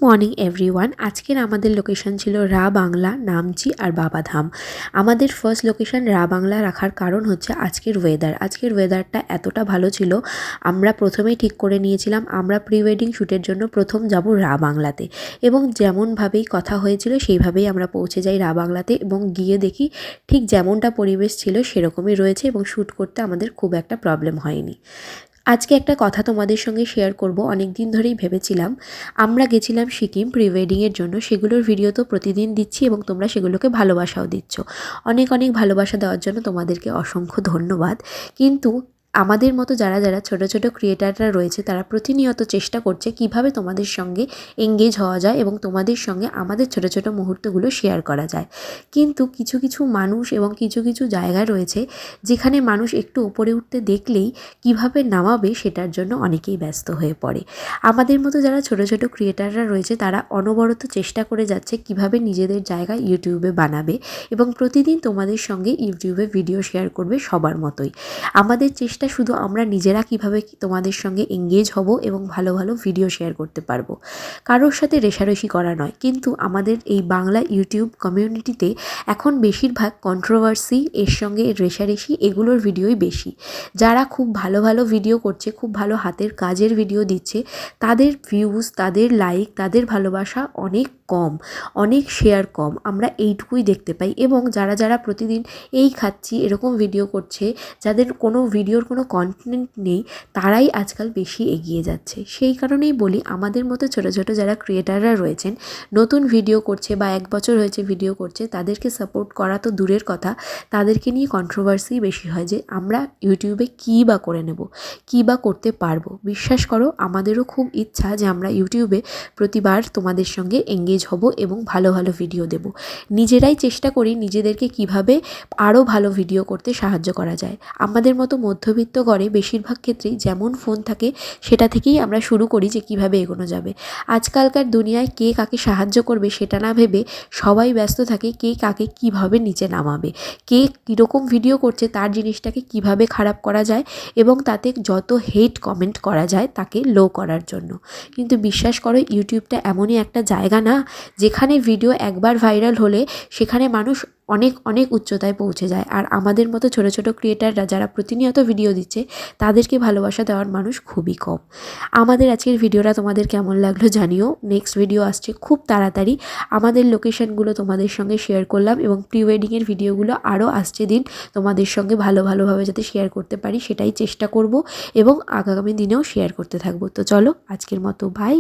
Morning everyone. আজকের আমাদের location ছিল রা বাংলা, নামচি আর বাবাধাম। আমাদের ফার্স্ট লোকেশন রা বাংলা রাখার কারণ হচ্ছে আজকের ওয়েদারটা এতটা ভালো ছিল, আমরা প্রথমেই ঠিক করে নিয়েছিলাম আমরা প্রি ওয়েডিং শ্যুটের জন্য প্রথম যাব রা বাংলাতে, এবং যেমনভাবেই কথা হয়েছিল সেইভাবেই আমরা পৌঁছে যাই রা বাংলাতে এবং গিয়ে দেখি ঠিক যেমনটা পরিবেশ ছিল সেরকমই রয়েছে এবং শ্যুট করতে আমাদের খুব একটা প্রবলেম হয়নি। আজকে একটা কথা তোমাদের সঙ্গে শেয়ার করব। অনেক দিন ধরেই ভেবেছিলাম, আমরা গেছিলাম সিকিম প্রি ওয়েডিংয়ের জন্য, সেগুলোর ভিডিও তো প্রতিদিন দিচ্ছি এবং তোমরা সেগুলোকে ভালোবাসাও দিচ্ছ। অনেক অনেক ভালোবাসা দেওয়ার জন্য তোমাদেরকে অসংখ্য ধন্যবাদ। কিন্তু আমাদের মতো যারা যারা ছোট ছোট ক্রিয়েটাররা রয়েছে তারা প্রতিনিয়ত চেষ্টা করছে কিভাবে তোমাদের সঙ্গে এঙ্গেজ হওয়া যায় এবং তোমাদের সঙ্গে আমাদের ছোট ছোট মুহূর্তগুলো শেয়ার করা যায়। কিন্তু কিছু কিছু মানুষ এবং কিছু কিছু জায়গা রয়েছে যেখানে মানুষ একটু উপরে উঠতে দেখলেই কিভাবে নামাবে সেটার জন্য অনেকেই ব্যস্ত হয়ে পড়ে। আমাদের মতো যারা ছোট ছোট ক্রিয়েটাররা রয়েছে তারা অনবরত চেষ্টা করে যাচ্ছে কিভাবে নিজেদের জায়গা ইউটিউবে বানাবে এবং প্রতিদিন তোমাদের সঙ্গে ইউটিউবে ভিডিও শেয়ার করবে সবার মতোই। আমাদের চেষ্টা শুধু আমরা নিজেরা কিভাবে তোমাদের সঙ্গে এঙ্গেজ হব এবং ভালো ভালো ভিডিও শেয়ার করতে পারবো, কারোর সাথে রেষারেষি করা নয়। কিন্তু আমাদের এই বাংলা ইউটিউব কমিউনিটিতে এখন বেশিরভাগ কন্ট্রোভার্সি, এর সঙ্গে রেষারেষি, এগুলোর ভিডিওই বেশি। যারা খুব ভালো ভালো ভিডিও করছে, খুব ভালো হাতের কাজের ভিডিও দিচ্ছে, তাদের ভিউজ, তাদের লাইক, তাদের ভালোবাসা অনেক কম, অনেক শেয়ার কম, আমরা এইটুকুই দেখতে পাই। এবং যারা যারা প্রতিদিন এই খাচ্ছি এরকম ভিডিও করছে, যাদের কোনো ভিডিওর কোনো কন্টেন্ট নেই, তারাই আজকাল বেশি এগিয়ে যাচ্ছে। সেই কারণেই বলি, আমাদের মতো ছোটো ছোটো যারা ক্রিয়েটাররা রয়েছেন, নতুন ভিডিও করছে বা 1 বছর হয়েছে ভিডিও করছে, তাদেরকে সাপোর্ট করা তো দূরের কথা, তাদেরকে নিয়ে কন্ট্রোভার্সি বেশি হয় যে আমরা ইউটিউবে কী বা করে নেব, কী বা করতে পারবো। বিশ্বাস করো, আমাদেরও খুব ইচ্ছা যে আমরা ইউটিউবে প্রতিবার তোমাদের সঙ্গে এঙ্গেজ হব এবং ভালো ভালো ভিডিও দেব। নিজেরাই চেষ্টা করি নিজেদেরকে কিভাবে আরও ভালো ভিডিও করতে সাহায্য করা যায়। আমাদের মতো মধ্যবিত্ত ঘরে বেশিরভাগ ক্ষেত্রেই যেমন ফোন থাকে সেটা থেকেই আমরা শুরু করি যে কিভাবে এগোনো যাবে। আজকালকার দুনিয়ায় কে কাকে সাহায্য করবে সেটা না ভেবে সবাই ব্যস্ত থাকে কে কাকে কিভাবে নিচে নামাবে, কে কীরকম ভিডিও করছে তার জিনিসটাকে কিভাবে খারাপ করা যায় এবং তাতে যত হেট কমেন্ট করা যায় তাকে লো করার জন্য। কিন্তু বিশ্বাস করো, ইউটিউবটা এমনই একটা জায়গা না যেখানে ভিডিও একবার ভাইরাল হলে সেখানে মানুষ অনেক অনেক উচ্চতায় পৌঁছে যায়। আর আমাদের মতো ছোটো ছোটো ক্রিয়েটাররা যারা প্রতিনিয়ত ভিডিও দিচ্ছে, তাদেরকে ভালোবাসা দেওয়ার মানুষ খুবই কম। আমাদের আজকের ভিডিওটা তোমাদের কেমন লাগলো জানিও। নেক্সট ভিডিও আসছে খুব তাড়াতাড়ি। আমাদের লোকেশনগুলো তোমাদের সঙ্গে শেয়ার করলাম এবং প্রি ওয়েডিংয়ের ভিডিওগুলো আরও আসছে দিন তোমাদের সঙ্গে ভালোভাবে যাতে শেয়ার করতে পারি সেটাই চেষ্টা করব এবং আগামী দিনেও শেয়ার করতে থাকবো। তো চলো, আজকের মতো বাই।